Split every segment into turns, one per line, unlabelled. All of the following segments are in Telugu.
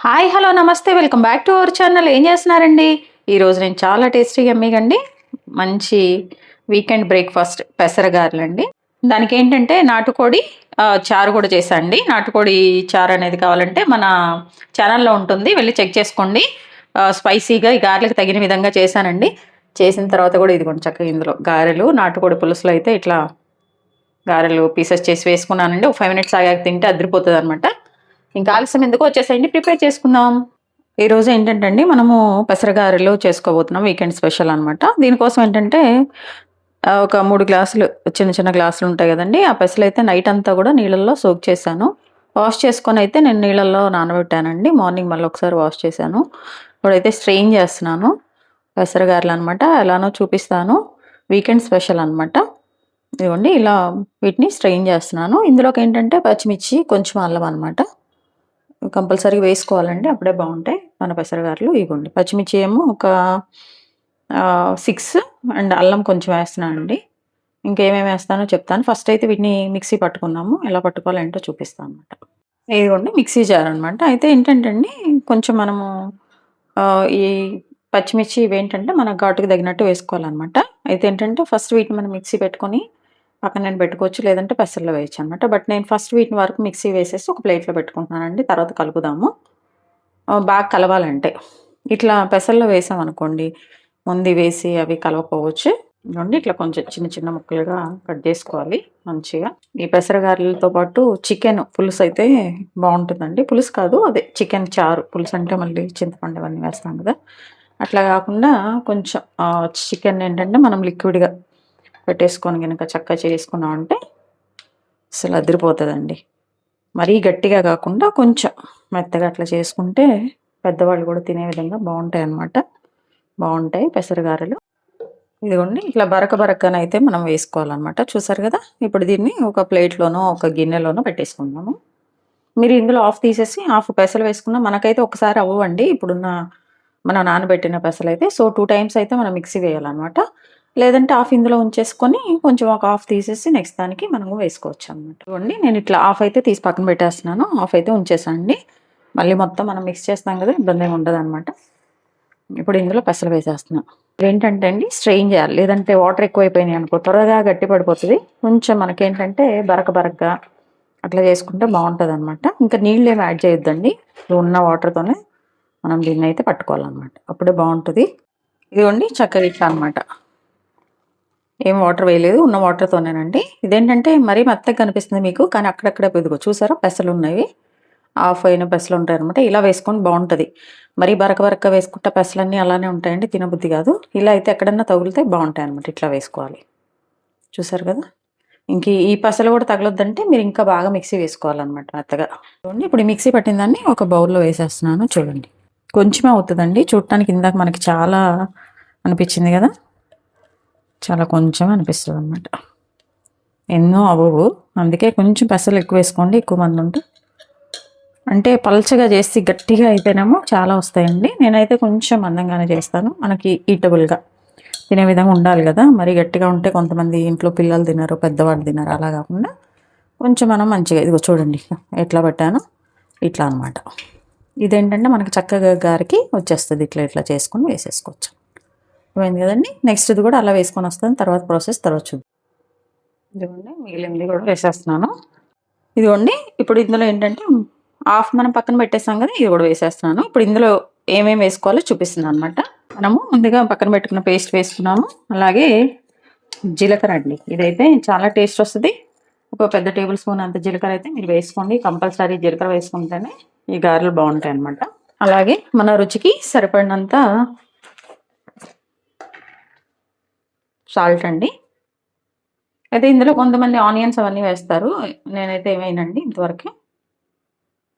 హాయ్ హలో నమస్తే welcome back to our channel. ఏం చేస్తున్నారండి? ఈరోజు నేను చాలా టేస్టీగా ఎమ్మిగండి మంచి వీకెండ్ బ్రేక్ఫాస్ట్ పెసరగారులండి. దానికి ఏంటంటే నాటుకోడి చారు కూడా చేశాండి. నాటుకోడి చారు అనేది కావాలంటే మన ఛానల్లో ఉంటుంది, వెళ్ళి చెక్ చేసుకోండి. స్పైసీగా ఈ గారెలకు తగిన విధంగా చేశానండి. చేసిన తర్వాత కూడా ఇదిగోండి చక్కగా ఇందులో గారెలు నాటుకోడి పులుసులో అయితే ఇట్లా గారెలు పీసెస్ చేసి వేసుకున్నానండి. ఒక 5 మినిట్స్ ఆగాక తింటే అదిరిపోతుంది అనమాట. ఇంకా ఆలస్యం ఎందుకు, వచ్చేసేయండి ప్రిపేర్ చేసుకుందాం. ఈరోజు ఏంటంటే అండి మనము పెసరగారెలు చేసుకోబోతున్నాం, వీకెండ్ స్పెషల్ అనమాట. దీనికోసం ఏంటంటే ఒక 3 గ్లాసులు చిన్న చిన్న గ్లాసులు ఉంటాయి కదండి, ఆ పెసలు అయితే నైట్ అంతా కూడా నీళ్ళల్లో సోక్ చేశాను. వాష్ చేసుకొని అయితే నేను నీళ్ళల్లో నానబెట్టానండి. మార్నింగ్ మళ్ళీ ఒకసారి వాష్ చేశాను. ఇప్పుడైతే స్ట్రెయిన్ చేస్తున్నాను పెసరగారెలు అనమాట. ఎలానో చూపిస్తాను, వీకెండ్ స్పెషల్ అనమాట. ఇదిగోండి ఇలా వీటిని స్ట్రెయిన్ చేస్తున్నాను. ఇందులోకి ఏంటంటే పచ్చిమిర్చి, కొంచెం అల్లం అనమాట కంపల్సరీగా వేసుకోవాలండి, అప్పుడే బాగుంటాయి మన పెసరగారెలు. ఇవ్వండి పచ్చిమిర్చి ఏమో ఒక 6 అండ్ అల్లం కొంచెం వేస్తున్నాను అండి. ఇంకేమేమి వేస్తానో చెప్తాను. ఫస్ట్ అయితే వీటిని మిక్సీ పట్టుకుందాము, ఎలా పట్టుకోవాలో ఏంటో చూపిస్తాను అనమాట. ఇదిగోండి మిక్సీ జార్ అనమాట. అయితే ఏంటంటే అండి కొంచెం మనము ఈ పచ్చిమిర్చి ఇవేంటంటే మన ఘాటుకు తగినట్టు వేసుకోవాలన్నమాట. అయితే ఏంటంటే ఫస్ట్ వీటిని మనం మిక్సీ పెట్టుకొని పక్కన నేను పెట్టుకోవచ్చు, లేదంటే పెసల్లో వేయచ్చు అనమాట. బట్ నేను ఫస్ట్ వీటిని వరకు మిక్సీ వేసేసి ఒక ప్లేట్లో పెట్టుకుంటున్నానండి. తర్వాత కలుపుదాము. బాగా కలవాలంటే ఇట్లా పెసల్లో వేసామనుకోండి, ముందు వేసి అవి కలవకపోవచ్చు. ఇవ్వండి ఇట్లా కొంచెం చిన్న చిన్న ముక్కలుగా కట్ చేసుకోవాలి మంచిగా. ఈ పెసరగారెలతో పాటు చికెన్ పులుసు అయితే బాగుంటుందండి. పులుసు కాదు, అదే చికెన్ చారు. పులుసు అంటే మళ్ళీ చింతపండు అవన్నీ వేస్తాం కదా, అట్లా కాకుండా కొంచెం చికెన్ ఏంటంటే మనం లిక్విడ్గా పెట్టేసుకొని కనుక చక్కగా చేసుకున్నాం అంటే అసలు అదిరిపోతుందండి. మరీ గట్టిగా కాకుండా కొంచెం మెత్తగా అట్లా చేసుకుంటే పెద్దవాళ్ళు కూడా తినే విధంగా బాగుంటాయి అన్నమాట. బాగుంటాయి పెసరగారెలు. ఇదిగోండి ఇట్లా బరక బరకనైతే మనం వేసుకోవాలన్నమాట. చూసారు కదా. ఇప్పుడు దీన్ని ఒక ప్లేట్లోనో ఒక గిన్నెలోనో పెట్టేసుకుందాము. మీరు ఇందులో హాఫ్ తీసేసి హాఫ్ పెసలు వేసుకున్నా మనకైతే ఒకసారి అవ్వండి ఇప్పుడున్న మన నానబెట్టిన పెసలు అయితే. సో 2 టైమ్స్ అయితే మనం మిక్సీ వేయాలన్నమాట. లేదంటే హాఫ్ ఇందులో ఉంచేసుకొని కొంచెం ఒక హాఫ్ తీసేసి నెక్స్ట్ దానికి మనము వేసుకోవచ్చు అనమాట. ఇవ్వండి నేను ఇట్లా హాఫ్ అయితే తీసి పక్కన పెట్టేస్తున్నాను, హాఫ్ అయితే ఉంచేసానండి. మళ్ళీ మొత్తం మనం మిక్స్ చేస్తాం కదా, ఇబ్బంది ఏమి ఉండదు అనమాట. ఇప్పుడు ఇందులో పెసలు వేసేస్తున్నాం. ఏంటంటే అండి స్ట్రెయిన్ చేయాలి, లేదంటే వాటర్ ఎక్కువైపోయినాయి అనుకో త్వరగా గట్టి పడిపోతుంది. కొంచెం మనకేంటంటే బరకగా అట్లా చేసుకుంటే బాగుంటుంది అనమాట. ఇంకా నీళ్ళు ఏమి యాడ్ చేయొద్దండి, ఉన్న వాటర్తోనే మనం దీన్ని అయితే పట్టుకోవాలన్నమాట, అప్పుడే బాగుంటుంది. ఇదిగోండి చక్కగా ఇట్లా అనమాట, ఏం వాటర్ వేయలేదు, ఉన్న వాటర్తోనేనండి. ఇదేంటంటే మరీ మెత్తగా కనిపిస్తుంది మీకు, కానీ అక్కడక్కడ ఇదిగో చూసారా పెసలు ఉన్నాయి, హాఫ్ అయిన పెసలు ఉంటాయి అనమాట. ఇలా వేసుకొని బాగుంటుంది. మరీ బరక వేసుకుంటే పెసలన్నీ అలానే ఉంటాయండి, తినబుద్ధి కాదు. ఇలా అయితే ఎక్కడన్నా తగిలితే బాగుంటాయి అనమాట. ఇట్లా వేసుకోవాలి, చూసారు కదా. ఇంక ఈ పెసలు కూడా తగలొద్దంటే మీరు ఇంకా బాగా మిక్సీ వేసుకోవాలన్నమాట మెత్తగా. చూడండి ఇప్పుడు మిక్సీ పట్టిందాన్ని ఒక బౌల్లో వేసేస్తున్నాను. చూడండి కొంచెమే అవుతుందండి, చూడటానికి ఇందాక మనకి చాలా అనిపించింది కదా, చాలా కొంచెం అనిపిస్తుంది అనమాట, ఎన్నో అవ్వవు. అందుకే కొంచెం పెసలు ఎక్కువ వేసుకోండి, ఎక్కువ మంది ఉంటే. అంటే పల్చగా చేసి గట్టిగా అయితేనేమో చాలా వస్తాయండి. నేనైతే కొంచెం మందంగానే చేస్తాను, మనకి ఈటబుల్గా తినే విధంగా ఉండాలి కదా. మరి గట్టిగా ఉంటే కొంతమంది ఇంట్లో పిల్లలు తినరు, పెద్దవాళ్ళు తినరు. అలా కాకుండా కొంచెం మనం మంచిగా ఇదిగో చూడండి ఎట్లా పెట్టాను, ఇట్లా అనమాట. ఇదేంటంటే మనకి చక్కగా గారికి వచ్చేస్తుంది. ఇట్లా ఇట్లా చేసుకొని వేసేసుకోవచ్చు. పోయింది కదండి. నెక్స్ట్ ఇది కూడా అలా వేసుకొని వస్తుంది, తర్వాత ప్రాసెస్ తర్వాత చూద్దాం. ఇదిగోండి మిగిలింది కూడా వేసేస్తున్నాను. ఇదిగోండి ఇప్పుడు ఇందులో ఏంటంటే హాఫ్ మనం పక్కన పెట్టేస్తాం కదా, ఇది కూడా వేసేస్తున్నాను. ఇప్పుడు ఇందులో ఏమేమి వేసుకోవాలో చూపిస్తున్నాను అనమాట. మనము ముందుగా పక్కన పెట్టుకున్న పేస్ట్ వేసుకున్నాము, అలాగే జీలకర్ర అండి. ఇదైతే చాలా టేస్ట్ వస్తుంది. ఒక పెద్ద టేబుల్ స్పూన్ అంత జీలకర్ర అయితే మీరు వేసుకోండి, కంపల్సరీ జీలకర్ర వేసుకుంటేనే ఈ గారెలు బాగుంటాయి అనమాట. అలాగే మన రుచికి సరిపడినంత సాల్ట్ అండి. అయితే ఇందులో కొంతమంది ఆనియన్స్ అవన్నీ వేస్తారు, నేనైతే ఏమైనండి ఇంతవరకు.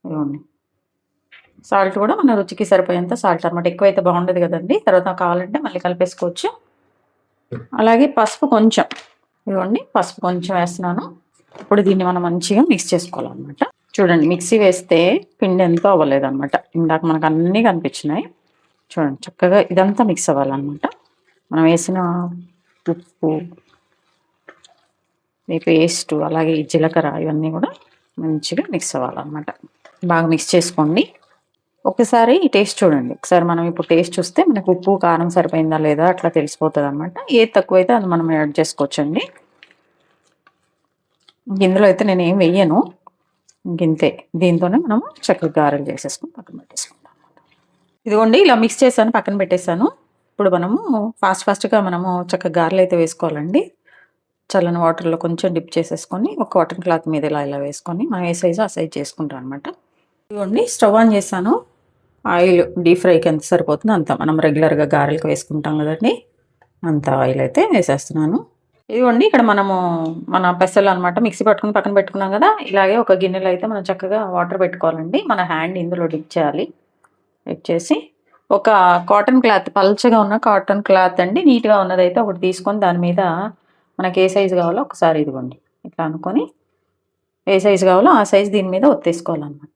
ఇవ్వండి సాల్ట్ కూడా మన రుచికి సరిపోయేంత సాల్ట్ అనమాట, ఎక్కువైతే బాగుండదు కదండి, తర్వాత కావాలంటే మళ్ళీ కలిపేసుకోవచ్చు. అలాగే పసుపు కొంచెం, ఇవ్వండి పసుపు కొంచెం వేస్తున్నాను. ఇప్పుడు దీన్ని మనం మంచిగా మిక్స్ చేసుకోవాలన్నమాట. చూడండి మిక్సీ వేస్తే పిండి ఎంతో అవ్వలేదు అనమాట, ఇందాక మనకు అన్నీ కనిపించినాయి. చూడండి చక్కగా ఇదంతా మిక్స్ అవ్వాలన్నమాట. మనం వేసిన ఉప్పు, ఈ పేస్ట్, అలాగే ఈ జీలకర్ర ఇవన్నీ కూడా మంచిగా మిక్స్ అవ్వాలన్నమాట. బాగా మిక్స్ చేసుకోండి. ఒకసారి టేస్ట్ చూడండి. ఒకసారి మనం ఇప్పుడు టేస్ట్ చూస్తే మనకు ఉప్పు, కారం సరిపోయిందా లేదా అట్లా తెలిసిపోతదనమాట. ఏది తక్కువైతే అది మనం యాడ్ చేసుకోవచ్చండి. ఇందులో అయితే నేనేం వెయ్యను. ఇంతే. దీంతోనే మనము చక్కగా గారెలు చేసేసుకొని పక్కన పెట్టేసుకుంటాం. ఇదిగోండి ఇలా మిక్స్ చేశాను, పక్కన పెట్టేశాను. ఇప్పుడు మనము ఫాస్ట్‌గా మనము చక్కగా గారెలైతే వేసుకోవాలండి. చల్లని వాటర్‌లో కొంచెం డిప్ చేసేసుకొని, ఒక కాటన్ క్లాత్ మీద ఇలా వేసుకొని, మనం ఏ సైజో ఆ సైజ్ చేసుకుంటాం అనమాట. ఇదిగోండి స్టవ్ ఆన్ చేశాను. ఆయిల్ డీప్ ఫ్రైకి ఎంత సరిపోతుందో అంత మనం రెగ్యులర్‌గా గారెలకు వేసుకుంటాం కదండీ! అంత ఆయిల్ అయితే వేసేస్తున్నాను. ఇదిగోండి ఇక్కడ మనము మన పెసలు అనమాట మిక్సీ పట్టుకొని పక్కన పెట్టుకున్నాం కదా! ఇలాగే ఒక గిన్నెలో అయితే మనం చక్కగా వాటర్ పెట్టుకోవాలండి. మన హ్యాండ్ ఇందులో డిప్ చేయాలి. డిప్ చేసి ఒక కాటన్ క్లాత్ పల్చగా ఉన్న కాటన్ క్లాత్ అండి. నీట్‌గా ఉన్నదైతే ఒకటి తీసుకొని దాని మీద మనకి ఏ సైజు కావాలో ఒకసారి ఇదిగోండి ఇట్లా అనుకొని ఏ సైజు కావాలో ఆ సైజు దీని మీద ఒత్తేసుకోవాలన్నమాట.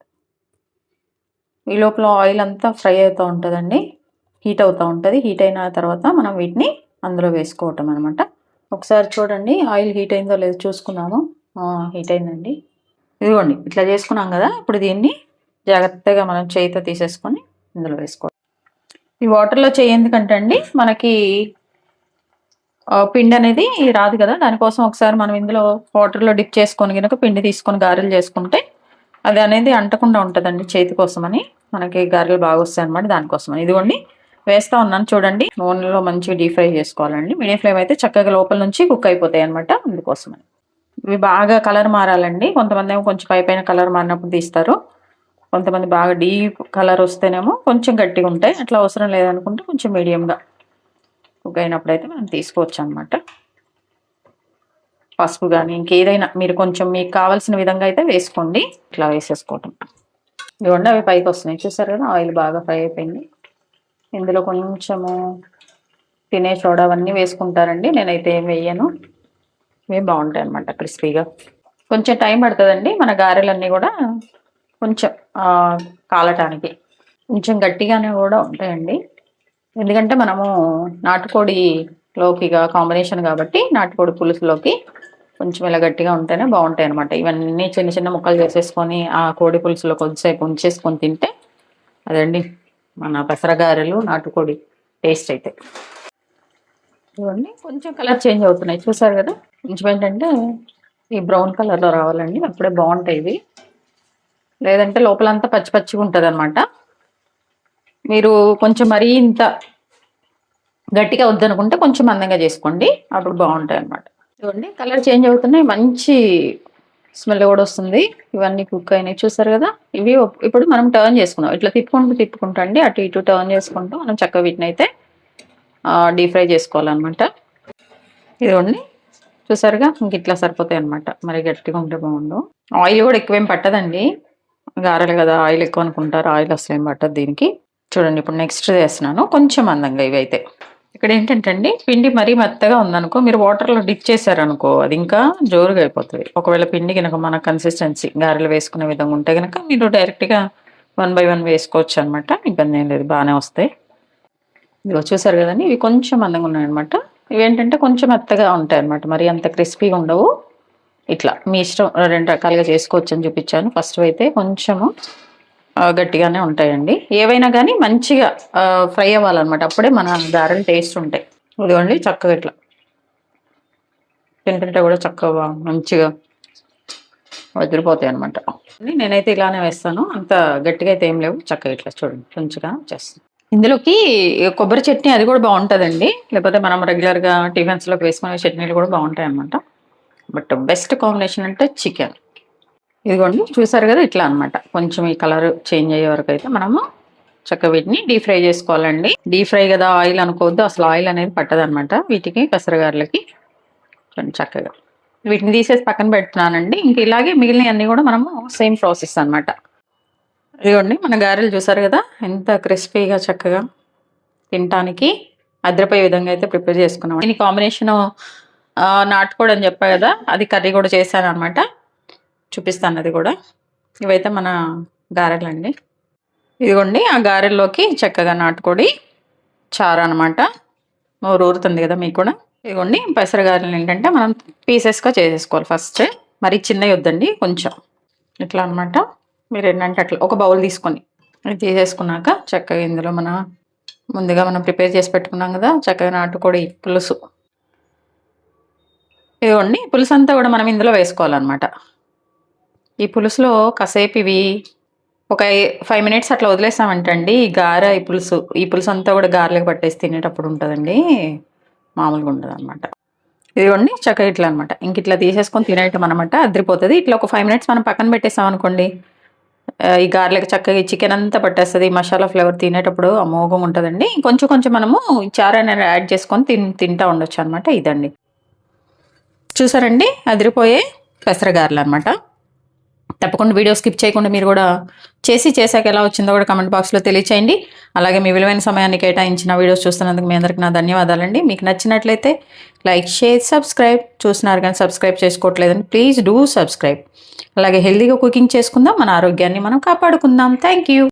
ఈ లోపల ఆయిల్ అంతా ఫ్రై అవుతూ ఉంటుందండి. హీట్ అవుతూ ఉంటుంది. హీట్ అయిన తర్వాత మనం వీటిని అందులో వేసుకోవటం అనమాట. ఒకసారి చూడండి ఆయిల్ హీట్ అయిందో లేదో చూసుకున్నాము. హీట్ అయిందండి. ఇదిగోండి ఇట్లా చేసుకున్నాం కదా! ఇప్పుడు దీన్ని జాగ్రత్తగా మనం చేయితో తీసేసుకొని ఇందులో వేసుకోవాలి. ఈ వాటర్‌లో చెయ్యి ఎందుకంటే అండి మనకి పిండి అనేది రాదు కదా! దానికోసం ఒకసారి మనం ఇందులో వాటర్‌లో డిప్ చేసుకొని గనుక పిండి తీసుకొని గారెలు చేసుకుంటే అది అనేది అంటకుండా ఉంటదండి చేతి కోసమని. మనకి గారెలు బాగా వస్తాయన్నమాట దానికోసమని. ఇదిగోండి వేస్తా ఉన్నాను చూడండి. నూనెలో మంచిగా డీప్ ఫ్రై చేసుకోవాలండి. మీడియం ఫ్లేమ్ అయితే చక్కగా లోపల నుంచి కుక్ అయిపోతాయన్నమాట అందుకోసమని. ఇవి బాగా కలర్ మారాలండి. కొంతమందేమో కొంచెం పైపైన కలర్ మారినప్పుడు తీస్తారు. కొంతమంది బాగా డీప్ కలర్ వస్తేనేమో కొంచెం గట్టిగా ఉంటాయి. అట్లా అవసరం లేదనుకుంటే కొంచెం మీడియంగా కుక్ అయినప్పుడైతే మనం తీసుకోవచ్చనమాట. పసుపు గానీ ఇంకేదైనా మీరు కొంచెం మీకు కావాల్సిన విధంగా అయితే వేసుకోండి. ఇట్లా వేసేసుకోవటం. ఇదిగోండి అవి పైకొస్తున్నాయి. చూసారు కదా! ఆయిల్ బాగా ఫ్రై అయిపోయింది. ఇందులో కొంచెము తినే సోడా అవన్నీ వేసుకుంటారండి. నేనైతే ఏం వేయను. ఇవి బావుంటాయన్నమాట క్రిస్పీగా. కొంచెం టైం పడతదండి మన గారెలన్నీ గూడా కొంచెం కాలటానికి. కొంచెం గట్టిగానే గూడా ఉంటాయండి. ఎందుకంటే మనము నాటుకోడిలోకిగా కాంబినేషన్ కాబట్టి నాటుకోడి పులుసులోకి కొంచెం ఇలా గట్టిగా ఉంటేనే బావుంటాయన్నమాట. ఇవన్నీ చిన్న చిన్న ముక్కలు చేసేసుకొని ఆ కోడి పులుసులో కొద్దిసేపు ఉంచేసుకొని తింటే అదండి మన పెసర గారెలు, నాటుకోడి టేస్ట్ అయితే. ఇవన్నీ కొంచెం కలర్ చేంజ్ అవుతున్నాయి. చూసారు గదా! కొంచెం ఏంటంటే ఈ బ్రౌన్ కలర్‌లో రావాలండి. అప్పుడే బావుంటాయి ఇవి. లేదంటే లోపలంతా పచ్చి పచ్చిగా ఉంటదనమాట. మీరు కొంచెం మరీ ఇంత గట్టిగా వద్దనుకుంటే కొంచెం మందంగా చేసుకోండి. అప్పుడు బావుంటాయన్నమాట. చూడండి కలర్ చేంజ్ అవుతున్నాయి. మంచి స్మెల్ కూడా వస్తుంది. ఇవన్నీ కుక్ అయినాయి చూసారు కదా! ఇవి ఇప్పుడు మనం టర్న్ చేసుకుందాం. ఇట్లా తిప్పుకుంటూ అండి అటు ఇటు టర్న్ చేసుకుంటూ మనం చక్కగా వీటినైతే డీప్ ఫ్రై చేసుకోవాలన్నమాట. ఇదిగోండి చూసారుగా ఇంక ఇట్లా సరిపోతాయన్నమాట. మరి గట్టిగా ఉంటే బాగుండు. ఆయిల్ కూడా ఎక్కువేం పట్టదండి. గారెలు కదా ఆయిల్ ఎక్కువ అనుకుంటారు. ఆయిల్ అసలేం పట్టదు దీనికి. చూడండి ఇప్పుడు నెక్స్ట్ చేస్తున్నాను. కొంచెం మందంగా ఇవైతే. ఇక్కడ ఏంటంటే అండి పిండి మరీ మెత్తగా ఉందనుకో మీరు వాటర్‌లో డిప్ చేశారనుకో అది ఇంకా జోరుగా అయిపోతది. ఒకవేళ పిండి గనక మన కన్సిస్టెన్సీ గారెలు వేసుకునే విధంగా ఉంటే గనక మీరు డైరెక్ట్‌గా 1 బై 1 వేసుకోవచ్చనమాట. ఇబ్బందేం లేదు బానే వస్తాయి. ఇదిగో చూసారు గదండీ! ఇవి కొంచెం మందంగా ఉన్నాయన్నమాట. ఇవేంటంటే కొంచెం మెత్తగా ఉంటాయన్నమాట. మరి అంత క్రిస్పీగా ఉండవు. ఇట్లా మీ ఇష్టం 2 రకాలుగా చేసుకోవచ్చని చూపిచ్చాను. ఫస్ట్‌వైతే కొంచెము గట్టిగానే ఉంటాయండి. ఏవైనా గానీ మంచిగా ఫ్రై అవ్వాలన్నమాట. అప్పుడే మన గారెలు టేస్ట్ ఉంటాయి. ఇదిగోండి చక్కగా ఇట్లా తింటుంటే గూడా చక్కగా మంచిగా అదిరిపోతాయన్నమాట. నేనైతే ఇలానే వేస్తాను. అంత గట్టిగా అయితే ఏం లేవు. చక్కగా ఇట్లా చూడండి కొంచెంగా చేస్తాను. ఇందులోకి కొబ్బరి చట్నీ అది గూడా బావుంటదండి. లేకపోతే మనం రెగ్యులర్‌గా టిఫిన్స్‌లోకి వేసుకునే చట్నీలు గూడా బావుంటాయన్నమాట. బట్ బెస్ట్ కాంబినేషన్ అంటే చికెన్. ఇదిగోండి చూసారు గదా! ఇట్లా అన్నమాట. కొంచెం ఈ కలర్ చేంజ్ అయ్యే వరకైతే మనము చక్కగా వీటిని డీప్ ఫ్రై చేసుకోవాలండి. డీప్ ఫ్రై గదా ఆయిల్ అనుకోవద్దు. అసలు ఆయిల్ అనేది పట్టదన్నమాట వీటికి పెసరగారెలకి. చూడండి చక్కగా. వీటిని తీసేసి పక్కన పెడుతున్నానండి. ఇంక ఇలాగే మిగిలినయన్నీ గూడా మనము సేమ్ ప్రాసెస్ అన్నమాట. ఇదిగోండి మన గారెలు చూసారు గదా! ఎంత క్రిస్పీగా చక్కగా తినటానికి అదిరిపోయే విధంగా అయితే ప్రిపేర్ చేసుకున్నాం. దీని కాంబినేషను నాటుకోడి అని చెప్పా గదా! అది కర్రీ గూడా చేశాననమాట. చూపిస్తాను అది గూడా. ఇవైతే మన గారెలండి. ఇదిగోండి ఆ గారెల్లోకి చక్కగా నాటుకోడి చారు అనమాట. నోరూరుతుంది గదా మీకు కూడా. ఇదిగోండి పెసర గారెలు ఏంటంటే మనం పీసెస్‌గా చేసేసుకోవాలి ఫస్ట్. మరీ చిన్నయి వద్దండి కొంచెం. ఇట్లా అనమాట. మీరేంటంటే అట్లా ఒక బౌల్ తీసుకొని ఇది తీసేసుకున్నాక చక్కగా ఇందులో ముందుగా మనం ప్రిపేర్ చేసి పెట్టుకున్నాం కదా చక్కగా నాటుకోడి పులుసు. ఇదిగోండి పులుసు అంతా కూడా మనం ఇందులో వేసుకోవాలన్నమాట. ఈ పులుసులో కాసేపు ఇవి ఒక 5 మినిట్స్ అట్లా వదిలేసామంటండి ఈ పులుసు అంతా కూడా గారెలకు పట్టేసి తినేటప్పుడు ఉంటుందండి, మామూలుగా ఉండదు అనమాట. ఇదిగోండి చక్కగా ఇట్లా అనమాట. ఇంక ఇట్లా తీసేసుకొని తినేయటం అనమాట, అదిరిపోతుంది. ఇట్లా ఒక 5 మినిట్స్ మనం పక్కన పెట్టేసాం అనుకోండి, ఈ గార్లిక్ చక్కగా ఈ చికెన్ అంతా పట్టేస్తుంది. మసాలా ఫ్లేవర్ తినేటప్పుడు అమోఘంగా ఉంటుందండి. కొంచెం కొంచెం మనము చారు అనేది యాడ్ చేసుకొని తింటా ఉండొచ్చు అనమాట. ఇదండి చూసారండి అదిరిపోయే పెసరగారలు అనమాట. తప్పకుండా వీడియో స్కిప్ చేయకుండా మీరు కూడా చేశాక ఎలా వచ్చిందో కూడా కమెంట్ బాక్స్లో తెలియచేయండి. అలాగే మీ విలువైన సమయాన్ని కేటాయించిన వీడియోస్ చూస్తున్నందుకు మీ అందరికీ నా ధన్యవాదాలండి. మీకు నచ్చినట్లయితే లైక్, షేర్, సబ్స్క్రైబ్. చూస్తున్నారు కానీ సబ్స్క్రైబ్ చేసుకోవట్లేదండి, ప్లీజ్ డూ సబ్స్క్రైబ్. అలాగే హెల్తీగా కుకింగ్ చేసుకుందాం, మన ఆరోగ్యాన్ని మనం కాపాడుకుందాం. Thank you.